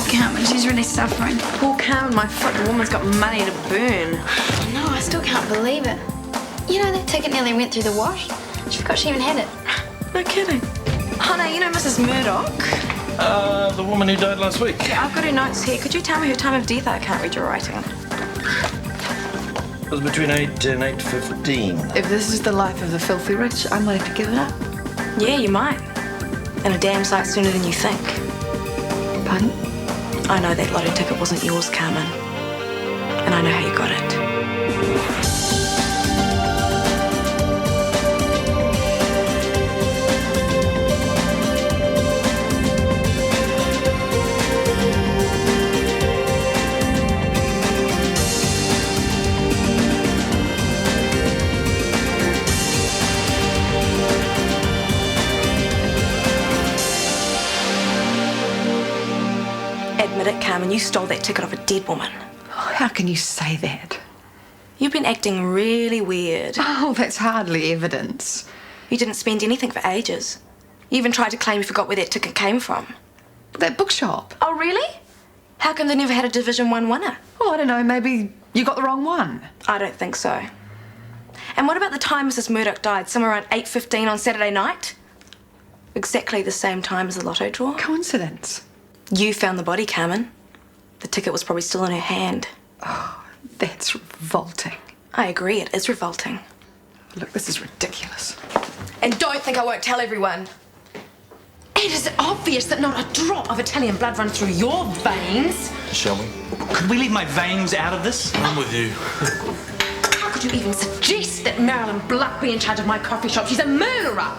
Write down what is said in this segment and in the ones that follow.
Carmen, she's really suffering. Poor Carmen, my foot, the woman's got money to burn. No, I still can't believe it. You know, that ticket nearly went through the wash. She forgot she even had it. No kidding. Hannah, you know Mrs. Murdoch? The woman who died last week. Yeah, I've got her notes here. Could you tell me her time of death? I can't read your writing. It was between 8 and 8:15. If this is the life of the filthy rich, I might have to give it up. Yeah, you might. And a damn sight sooner than you think. Pardon? I know that lotto ticket wasn't yours, Carmen. And I know how you got it. Admit it, Carmen, you stole that ticket off a dead woman. Oh, how can you say that? You've been acting really weird. Oh, that's hardly evidence. You didn't spend anything for ages. You even tried to claim you forgot where that ticket came from. That bookshop. Oh, really? How come they never had a Division 1 winner? Well, I don't know, maybe you got the wrong one. I don't think so. And what about the time Mrs. Murdoch died, somewhere around 8:15 on Saturday night? Exactly the same time as the lotto draw. Coincidence. You found the body, Carmen. The ticket was probably still in her hand. Oh, that's revolting. I agree, it is revolting. Look, this is ridiculous. And don't think I won't tell everyone. It is obvious that not a drop of Italian blood runs through your veins. Shall we? Could we leave my veins out of this? I'm with you. How could you even suggest that Marilyn Bluck be in charge of my coffee shop? She's a murderer.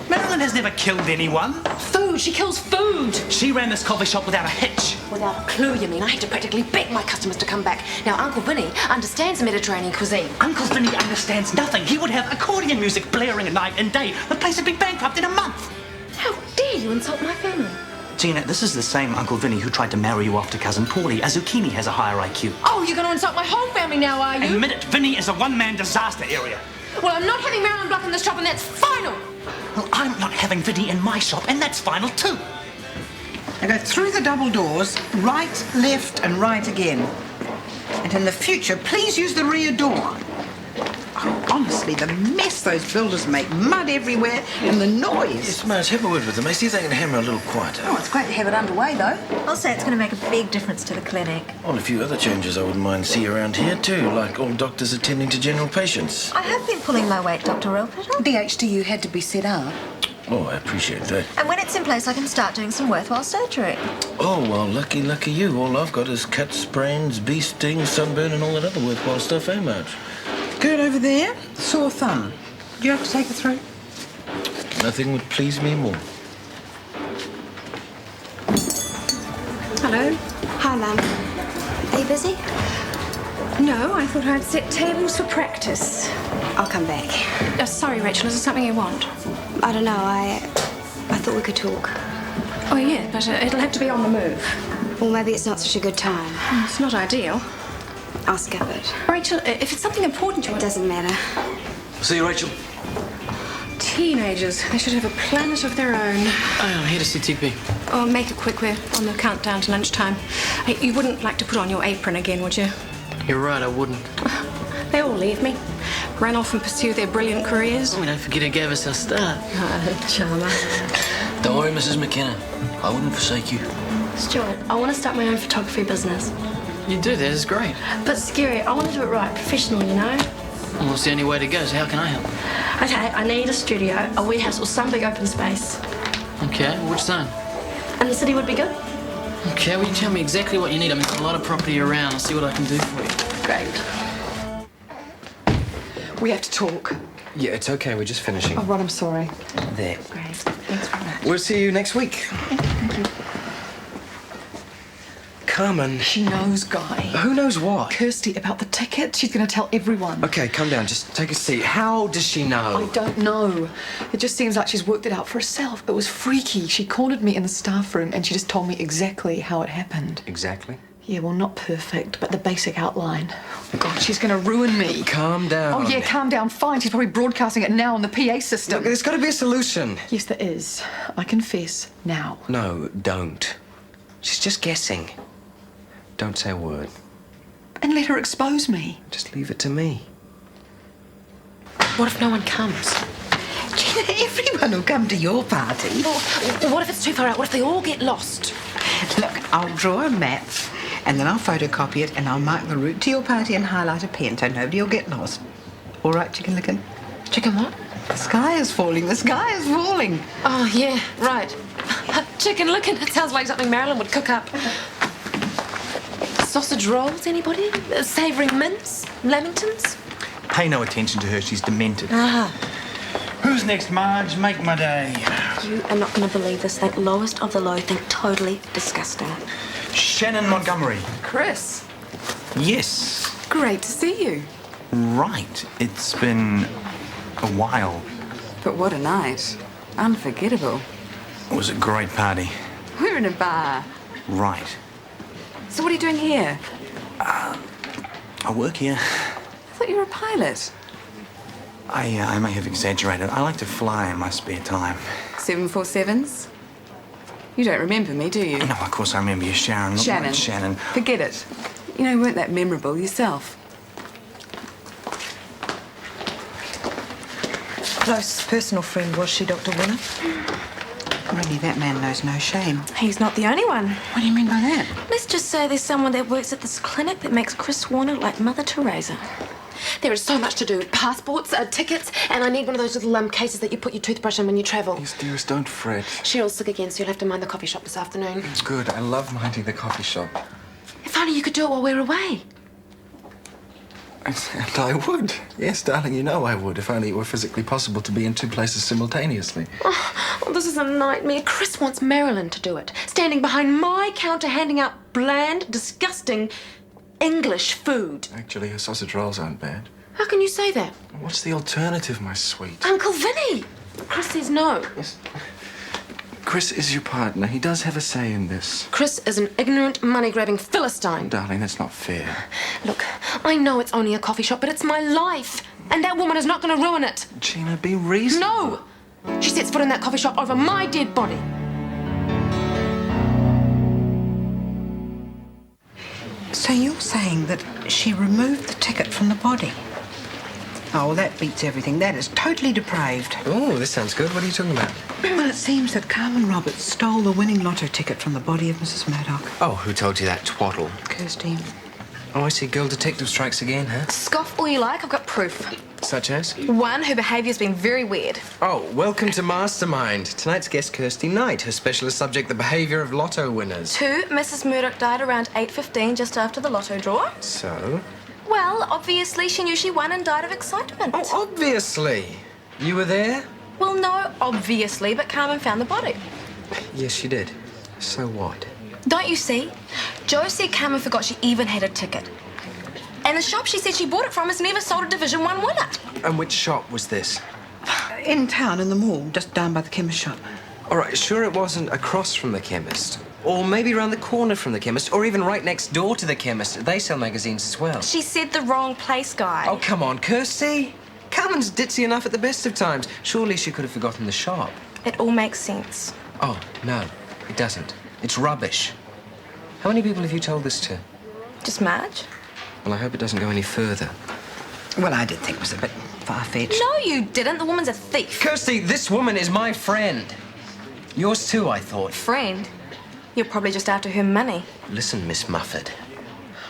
Marilyn has never killed anyone. Food, she kills food. She ran this coffee shop without a hitch. Without a clue, you mean? I had to practically beg my customers to come back. Now, Uncle Vinny understands Mediterranean cuisine. Uncle Vinny understands nothing. He would have accordion music blaring night and day. The place would be bankrupt in a month. How dare you insult my family? Gina, this is the same Uncle Vinny who tried to marry you off to Cousin Paulie. A zucchini has a higher IQ. Oh, you're going to insult my whole family now, are you? Admit it, Vinny is a one-man disaster area. Well, I'm not having Marilyn Bluck in this shop, and that's final. Well, I'm not having Vinny in my shop, and that's final too. Now go through the double doors, right, left, and right again. And in the future, please use the rear door. Oh, honestly, the mess those builders make, mud everywhere, and the noise. Yes, Marge, have a word with them. I see they can hammer a little quieter. Oh, it's great to have it underway, though. I'll say it's going to make a big difference to the clinic. Well, a few other changes I wouldn't mind see around here too, like all doctors attending to general patients. I have been pulling my weight, Dr. Rolpittle. DHDU had to be set up. Oh, I appreciate that. And when it's in place, I can start doing some worthwhile surgery. Oh, well, lucky you. All I've got is cuts, sprains, bee stings, sunburn, and all that other worthwhile stuff, eh, Marge? Good over there. Sore thumb. Do you have to take her through? Nothing would please me more. Hello. Hi, Mum. Are you busy? No, I thought I'd set tables for practice. I'll come back. Oh, sorry, Rachel, is there something you want? I don't know, I thought we could talk. Oh, yeah, but it'll have to be on the move. Well, maybe it's not such a good time. It's not ideal. I'll skip it. Rachel, if it's something important you It want... doesn't matter. See you, Rachel. Teenagers, they should have a planet of their own. I'm here to see TP. Oh, make it quick, we're on the countdown to lunchtime. Hey, you wouldn't like to put on your apron again, would you? You're right, I wouldn't. They all leave me. Run off and pursue their brilliant careers. Oh, don't forget who gave us our start. Charmer. Don't worry, Mrs. McKenna. I wouldn't forsake you. Stuart, I want to start my own photography business. You do, that is great. But scary, I want to do it right, professional, you know? Well, it's the only way to go, so how can I help? Okay, I need a studio, a warehouse, or some big open space. Okay, which zone? And the city would be good? Okay, well, you tell me exactly what you need. I mean, there's a lot of property around. I'll see what I can do for you. Great. We have to talk. Yeah, it's okay. We're just finishing. Oh, Ron, I'm sorry. There. Great. Thanks very much. We'll see you next week. Thank you. Carmen. She knows, Guy. Who knows what? Kirsty, about the ticket. She's going to tell everyone. Okay, calm down. Just take a seat. How does she know? I don't know. It just seems like she's worked it out for herself. It was freaky. She cornered me in the staff room and she just told me exactly how it happened. Exactly? Yeah, well, not perfect, but the basic outline. God, she's going to ruin me. Calm down. Oh, yeah, calm down. Fine. She's probably broadcasting it now on the PA system. Look, there's got to be a solution. Yes, there is. I confess now. No, don't. She's just guessing. Don't say a word. And let her expose me. Just leave it to me. What if no one comes? Gina, everyone will come to your party. What if it's too far out? What if they all get lost? Look, I'll draw a map and then I'll photocopy it and I'll mark the route to your party and highlight a pen so nobody will get lost. All right, Chicken Licken? Chicken what? The sky is falling. The sky is falling. Oh, yeah, right. Chicken Licken. It sounds like something Marilyn would cook up. Sausage rolls, anybody? Savoury mince? Lamingtons? Pay no attention to her, she's demented. Ah. Who's next, Marge? Make my day. You are not going to believe this. Think lowest of the low. Think totally disgusting. Shannon Montgomery. Chris, Yes. great to see you. Right. It's been a while. But what a night. Unforgettable. It was a great party. We're in a bar. Right. So what are you doing here? I work here. I thought you were a pilot. I may have exaggerated. I like to fly in my spare time. 747s? You don't remember me, do you? No, of course I remember you, Sharon. Look, Shannon. Shannon. Forget it. You know, you weren't that memorable yourself. Close personal friend, was she, Dr. Warner? Really, that man knows no shame. He's not the only one. What do you mean by that? Let's just say there's someone that works at this clinic that makes Chris Warner like Mother Teresa. There is so much to do. Passports, tickets, and I need one of those little cases that you put your toothbrush in when you travel. Yes, dearest, don't fret. Cheryl's sick again, so you'll have to mind the coffee shop this afternoon. Good, I love minding the coffee shop. If only you could do it while we're away. And I would. Yes, darling, you know I would, if only it were physically possible to be in two places simultaneously. Oh, this is a nightmare. Chris wants Marilyn to do it. Standing behind my counter handing out bland, disgusting English food. Actually, her sausage rolls aren't bad. How can you say that? What's the alternative, my sweet? Uncle Vinny! Chris says no. Yes. Chris is your partner. He does have a say in this. Chris is an ignorant, money-grabbing Philistine. Darling, that's not fair. Look, I know it's only a coffee shop, but it's my life. And that woman is not going to ruin it. Gina, be reasonable. No! She sets foot in that coffee shop over my dead body. So you're saying that she removed the ticket from the body? Oh, that beats everything. That is totally depraved. Oh, this sounds good. What are you talking about? Well, it seems that Carmen Roberts stole the winning lotto ticket from the body of Mrs. Murdoch. Oh, who told you that twaddle? Kirsty. Oh, I see. Girl detective strikes again, huh? Scoff all you like, I've got proof. Such as? One, her behaviour's been very weird. Oh, welcome to Mastermind. Tonight's guest, Kirsty Knight. Her specialist subject, the behaviour of lotto winners. Two, Mrs. Murdoch died around 8:15, just after the lotto draw. So? Well, obviously she knew she won and died of excitement. Oh, obviously. You were there? Well, no, obviously, but Carmen found the body. Yes, she did. So what? Don't you see? Jo said Carmen forgot she even had a ticket. And the shop she said she bought it from has never sold a Division 1 winner. And which shop was this? In town, in the mall, just down by the chemist shop. All right, sure it wasn't across from the chemist. Or maybe around the corner from the chemist, or even right next door to the chemist. They sell magazines as well. She said the wrong place, Guy. Oh, come on, Kirsty. Carmen's ditzy enough at the best of times. Surely she could have forgotten the shop. It all makes sense. Oh, no, it doesn't. It's rubbish. How many people have you told this to? Just Marge? Well, I hope it doesn't go any further. Well, I did think it was a bit far-fetched. No, you didn't. The woman's a thief. Kirsty, this woman is my friend. Yours too, I thought. Friend? You're probably just after her money. Listen, Miss Muffet.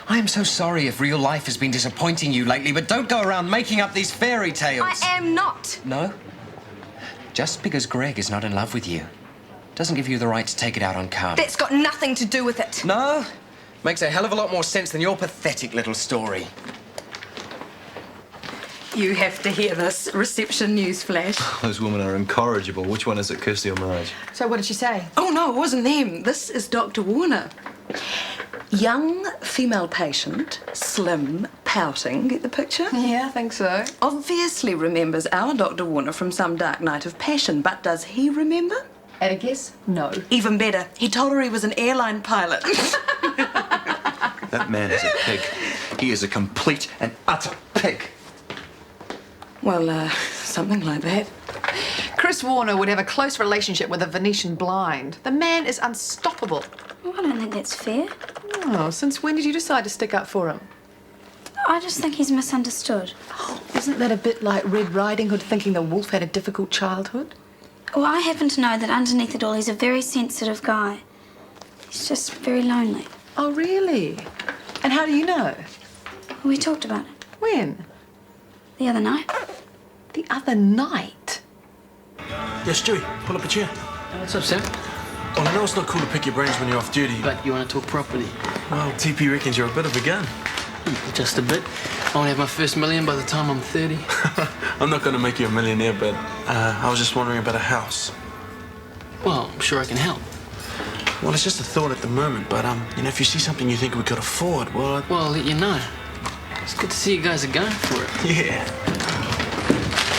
I am so sorry if real life has been disappointing you lately, but don't go around making up these fairy tales. I am not. No? Just because Greg is not in love with you doesn't give you the right to take it out on Carmen. That's got nothing to do with it. No? Makes a hell of a lot more sense than your pathetic little story. You have to hear this. Reception news flash. Those women are incorrigible. Which one is it, Kirsty or Marge? So what did she say? Oh, no, it wasn't them. This is Dr. Warner. Young female patient, slim, pouting. Get the picture? Yeah, I think so. Obviously remembers our Dr. Warner from some dark night of passion, but does he remember? At a guess? No. Even better, he told her he was an airline pilot. That man is a pig. He is a complete and utter pig. Well, something like that. Chris Warner would have a close relationship with a Venetian blind. The man is unstoppable. Well, I don't think that's fair. Oh, since when did you decide to stick up for him? I just think he's misunderstood. Oh, isn't that a bit like Red Riding Hood thinking the wolf had a difficult childhood? Well, I happen to know that underneath it all, he's a very sensitive guy. He's just very lonely. Oh, really? And how do you know? We talked about it. When? The other night. The other night? Yes, Stewie, pull up a chair. What's up, Sam? Well, I know it's not cool to pick your brains when you're off duty. But you want to talk property? Well, TP reckons you're a bit of a gun. Just a bit. I want to have my first million by the time I'm 30. I'm not going to make you a millionaire, but I was just wondering about a house. Well, I'm sure I can help. Well, it's just a thought at the moment, but, you know, if you see something you think we could afford, well... Well, I'll let you know. It's good to see you guys are going for it. Yeah.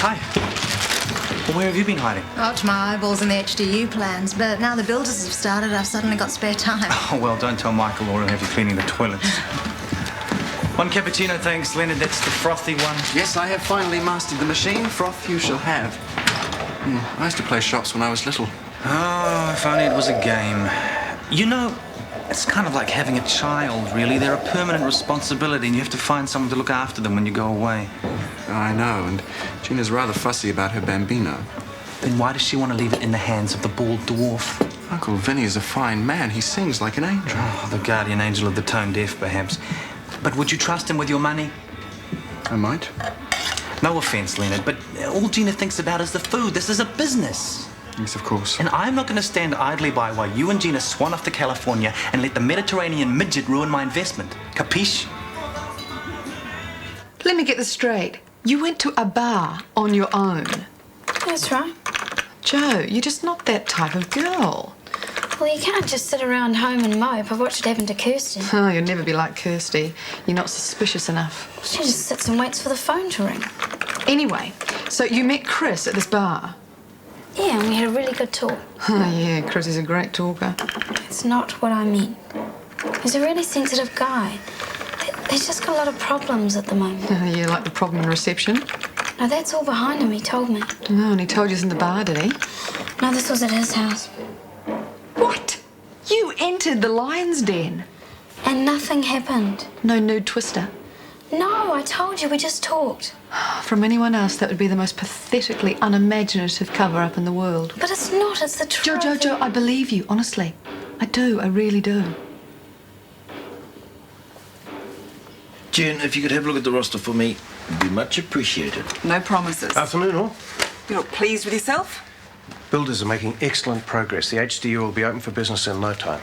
Hi. Well, where have you been hiding? Up to my eyeballs in the HDU plans, but now the builders have started, I've suddenly got spare time. Oh, well, don't tell Michael or he'll have you cleaning the toilets. One cappuccino, thanks, Leonard. That's the frothy one. Yes, I have finally mastered the machine. Froth you shall have. I used to play shops when I was little. Oh, if only it was a game. You know, it's kind of like having a child, really. They're a permanent responsibility, and you have to find someone to look after them when you go away. I know, and Gina's rather fussy about her bambino. Then why does she want to leave it in the hands of the bald dwarf? Uncle Vinny is a fine man. He sings like an angel. Oh, the guardian angel of the tone deaf, perhaps. But would you trust him with your money? I might. No offense, Leonard, but all Gina thinks about is the food. This is a business. Yes, of course. And I'm not going to stand idly by while you and Gina swan off to California and let the Mediterranean midget ruin my investment. Capiche? Let me get this straight. You went to a bar on your own. That's right. Joe, you're just not that type of girl. Well, you can't just sit around home and mope. I've watched it happen to Kirsten. Oh, you'll never be like Kirsty. You're not suspicious enough. She just sits and waits for the phone to ring. Anyway, so you met Chris at this bar? Yeah, and we had a really good talk. Oh, yeah, Chris is a great talker. It's not what I mean. He's a really sensitive guy. He's just got a lot of problems at the moment. Oh, yeah, like the problem in reception? No, that's all behind him, he told me. Oh, and he told you in the bar, did he? No, this was at his house. What? You entered the lion's den? And nothing happened. No nude twister? No, I told you, we just talked. From anyone else, that would be the most pathetically unimaginative cover-up in the world. But it's not, it's the truth. Joe, I believe you, honestly. I do, I really do. June, if you could have a look at the roster for me, it'd be much appreciated. No promises. Afternoon, all. You look pleased with yourself? Builders are making excellent progress. The HDU will be open for business in no time.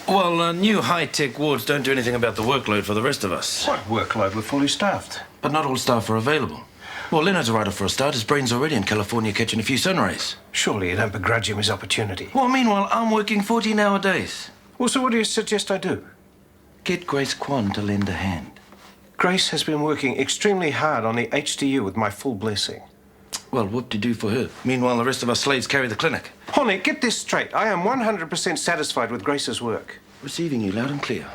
Well, new high-tech wards don't do anything about the workload for the rest of us. What workload? We're fully staffed. But not all staff are available. Well, Leonard's a writer for a start. His brain's already in California catching a few sun rays. Surely you don't begrudge him his opportunity. Well, meanwhile, I'm working 14-hour days. Well, so what do you suggest I do? Get Grace Kwan to lend a hand. Grace has been working extremely hard on the HDU with my full blessing. Well, whoop-de-doo for her. Meanwhile, the rest of us slaves carry the clinic. Holly, get this straight. I am 100% satisfied with Grace's work. Receiving you loud and clear.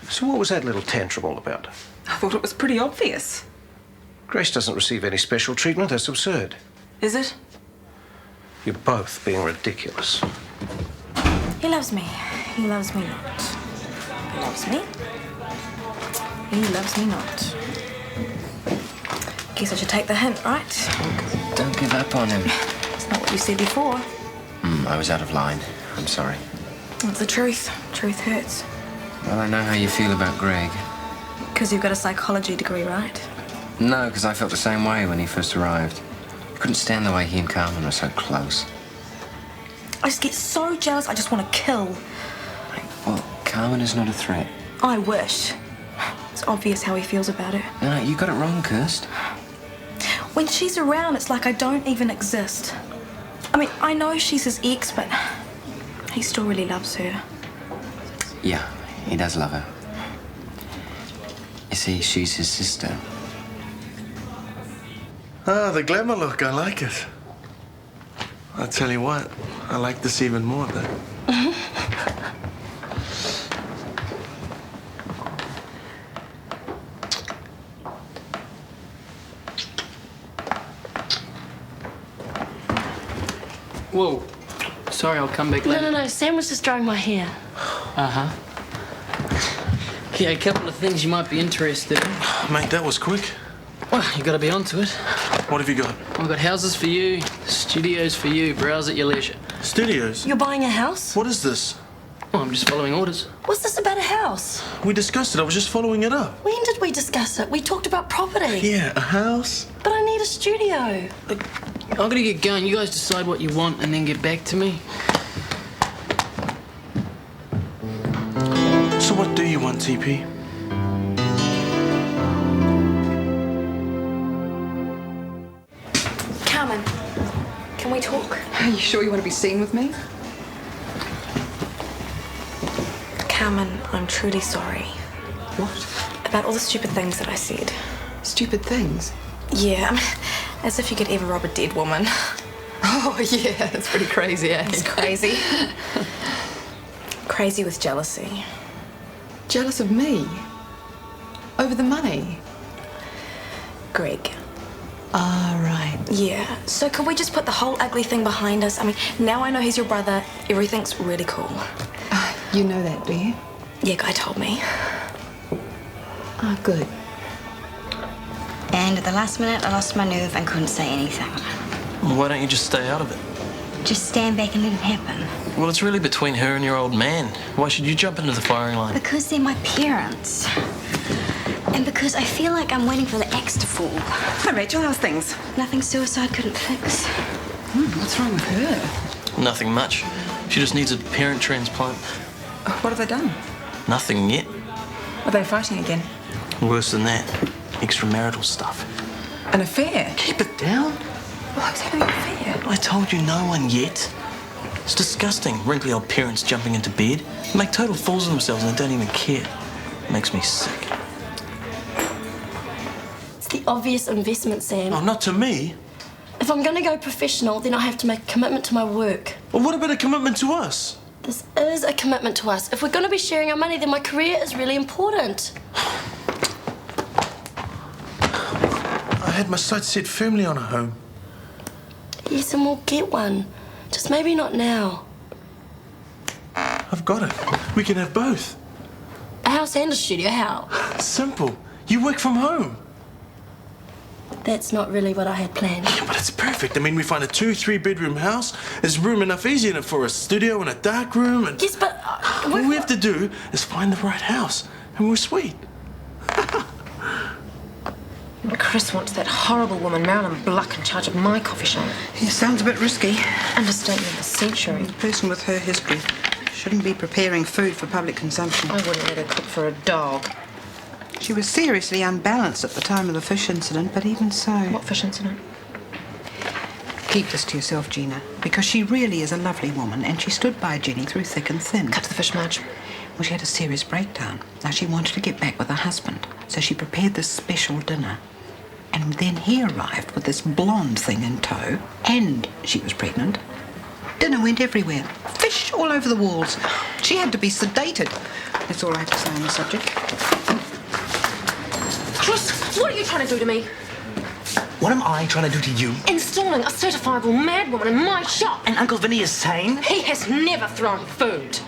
So what was that little tantrum all about? I thought it was pretty obvious. Grace doesn't receive any special treatment. That's absurd. Is it? You're both being ridiculous. He loves me. He loves me not. He loves me. He loves me not. Guess I should take the hint, right? Don't give up on him. It's not what you said before. I was out of line. I'm sorry. It's the truth. Truth hurts. Well, I know how you feel about Greg. Because you've got a psychology degree, right? No, because I felt the same way when he first arrived. I couldn't stand the way he and Carmen were so close. I just get so jealous, I just want to kill. Well, Carmen is not a threat. I wish. It's obvious how he feels about her. No, you got it wrong, Kirst. When she's around, it's like I don't even exist. I mean, I know she's his ex, but he still really loves her. Yeah, he does love her. You see, she's his sister. Ah, the glamour look, I like it. I'll tell you what, I like this even more though. Whoa, Sorry, I'll come back later. No. Sam was just drying my hair. Uh-huh. Yeah, a couple of things you might be interested in. Mate, that was quick. Well, you got to be onto it. What have you got? I've got houses for you, studios for you. Browse at your leisure. Studios? You're buying a house? What is this? Well, I'm just following orders. What's this about a house? We discussed it. I was just following it up. When did we discuss it? We talked about property. Yeah, a house. But I need a studio. I'm going to get going. You guys decide what you want and then get back to me. So what do you want, TP? Carmen, can we talk? Are you sure you want to be seen with me? Carmen, I'm truly sorry. What? About all the stupid things that I said. Stupid things? Yeah, as if you could ever rob a dead woman. Oh, yeah, that's pretty crazy, eh? It's crazy. Crazy with jealousy. Jealous of me? Over the money? Greg. Ah, right. Yeah, so could we just put the whole ugly thing behind us? I mean, now I know he's your brother. Everything's really cool. You know that, do you? Yeah, Guy told me. Ah, good. And at the last minute, I lost my nerve and couldn't say anything. Why don't you just stay out of it? Just stand back and let it happen. Well, it's really between her and your old man. Why should you jump into the firing line? Because they're my parents. And because I feel like I'm waiting for the axe to fall. Hi, Rachel. How's things? Nothing suicide couldn't fix. What's wrong with her? Nothing much. She just needs a parent transplant. What have they done? Nothing yet. Are they fighting again? Worse than that. Extramarital stuff. An affair? Keep it down. Who's having an affair? I told you no one yet. It's disgusting. Wrinkly old parents jumping into bed. They make total fools of themselves and they don't even care. It makes me sick. It's the obvious investment, Sam. Oh, not to me. If I'm going to go professional, then I have to make a commitment to my work. Well, what about a commitment to us? This is a commitment to us. If we're going to be sharing our money, then my career is really important. I had my sights set firmly on a home. Yes, and we'll get one. Just maybe not now. I've got it. We can have both. A house and a studio, how? Simple. You work from home. That's not really what I had planned. Yeah, but it's perfect. I mean, we find a 2-3 bedroom house. There's room enough easy in it for a studio and a dark room and... Yes, but... All we have to do is find the right house and we're sweet. Chris wants that horrible woman, Marilyn Bluck, in charge of my coffee shop. It sounds a bit risky. Understatement of the century. A person with her history shouldn't be preparing food for public consumption. I wouldn't let her cook for a dog. She was seriously unbalanced at the time of the fish incident, but even so... What fish incident? Keep this to yourself, Gina, because she really is a lovely woman, and she stood by Jenny through thick and thin. Cut to the fish, Marge. Well, she had a serious breakdown. Now, she wanted to get back with her husband, so she prepared this special dinner. And then he arrived with this blonde thing in tow, and she was pregnant. Dinner went everywhere. Fish all over the walls. She had to be sedated. That's all I have to say on the subject. Chris, what are you trying to do to me? What am I trying to do to you? Installing a certifiable madwoman in my shop. And Uncle Vinny is sane? He has never thrown food.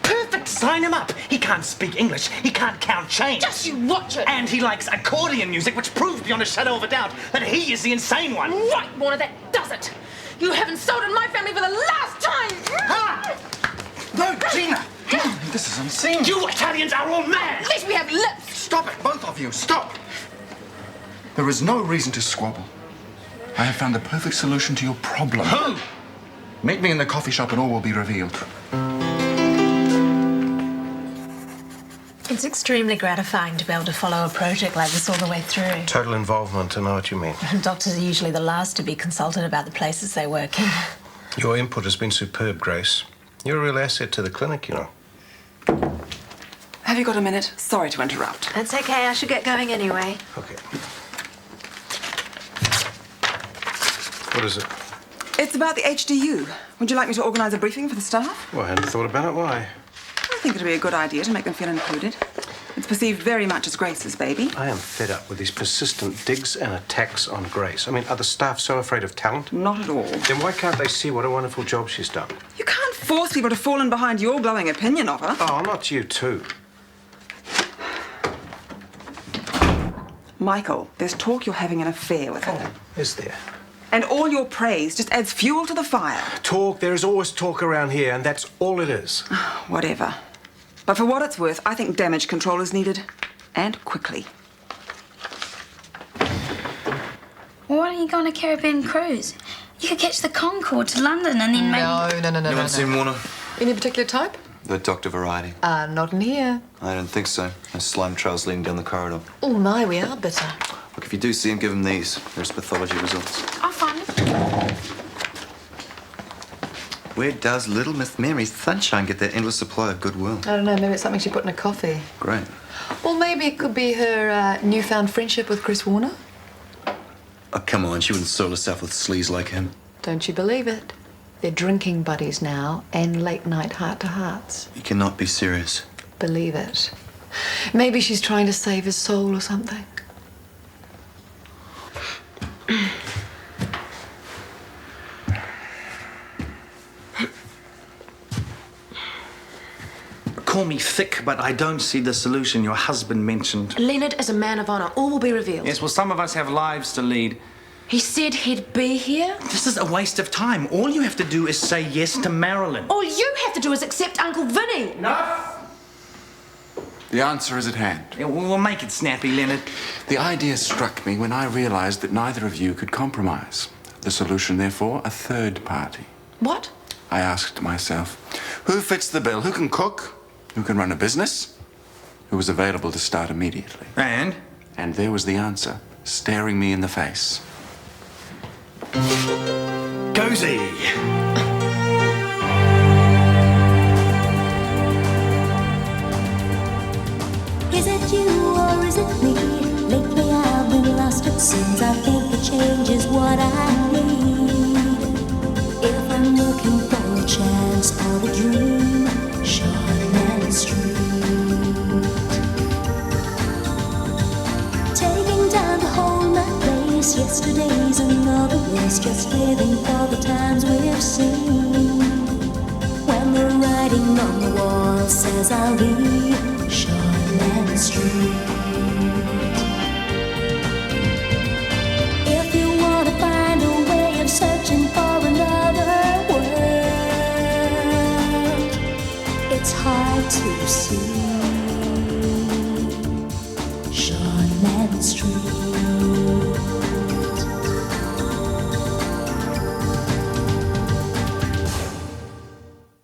Perfect, sign him up. He can't speak English. He can't count change. Just you watch it. And he likes accordion music, which proves beyond a shadow of a doubt that he is the insane one. Right, Warner, that does it. You have insulted my family for the last time. Ah! No, Gina. This is insane. You Italians are all mad. At least we have lips. Stop it, both of you, stop. There is no reason to squabble. I have found the perfect solution to your problem. Who? Meet me in the coffee shop and all will be revealed. It's extremely gratifying to be able to follow a project like this all the way through. Total involvement, I know what you mean. Doctors are usually the last to be consulted about the places they work in. Your input has been superb, Grace. You're a real asset to the clinic, you know. Have you got a minute? Sorry to interrupt. That's okay, I should get going anyway. Okay. What is it? It's about the HDU. Would you like me to organise a briefing for the staff? Well, I hadn't thought about it. Why? I think it'd be a good idea to make them feel included. It's perceived very much as Grace's baby. I am fed up with these persistent digs and attacks on Grace. I mean, are the staff so afraid of talent? Not at all. Then why can't they see what a wonderful job she's done? You can't force people to fall in behind your glowing opinion of her. Oh, not you too. Michael, there's talk you're having an affair with her. Is there? And all your praise just adds fuel to the fire. Talk, there is always talk around here, and that's all it is. Whatever. But for what it's worth, I think damage control is needed. And quickly. Why don't you go on a Caribbean cruise? You could catch the Concorde to London and then maybe... No. Anyone seen Warner? Any particular type? The doctor variety. Not in here. I don't think so. There's slime trails leading down the corridor. Oh my, we are bitter. Look, if you do see him, give him these. There's pathology results. I'll find them. Where does little Miss Mary Sunshine get that endless supply of goodwill? I don't know, maybe it's something she put in a coffee. Great. Or maybe it could be her newfound friendship with Chris Warner. Oh, come on. She wouldn't soil herself with sleaze like him. Don't you believe it? They're drinking buddies now and late-night heart-to-hearts. You cannot be serious. Believe it. Maybe she's trying to save his soul or something. Call me thick, but I don't see the solution your husband mentioned. Leonard is a man of honour. All will be revealed. Yes, well, some of us have lives to lead. He said he'd be here. This is a waste of time. All you have to do is say yes to Marilyn. All you have to do is accept Uncle Vinny. Enough! The answer is at hand. Yeah, we'll make it snappy, Leonard. The idea struck me when I realized that neither of you could compromise. The solution, therefore, a third party. What? I asked myself, who fits the bill? Who can cook? Who can run a business? Who was available to start immediately? And? And there was the answer, staring me in the face. Cozy! Is it you or is it me? Lately I've been lost it seems. I think a change is what I need. If I'm looking for a chance or a dream, Shortland Street. Taking time to hold my place. Yesterday's another race, just living for the times we've seen. When the writing on the wall says I'll be Shortland Street. If you want to find a way of searching for another world, it's hard to see.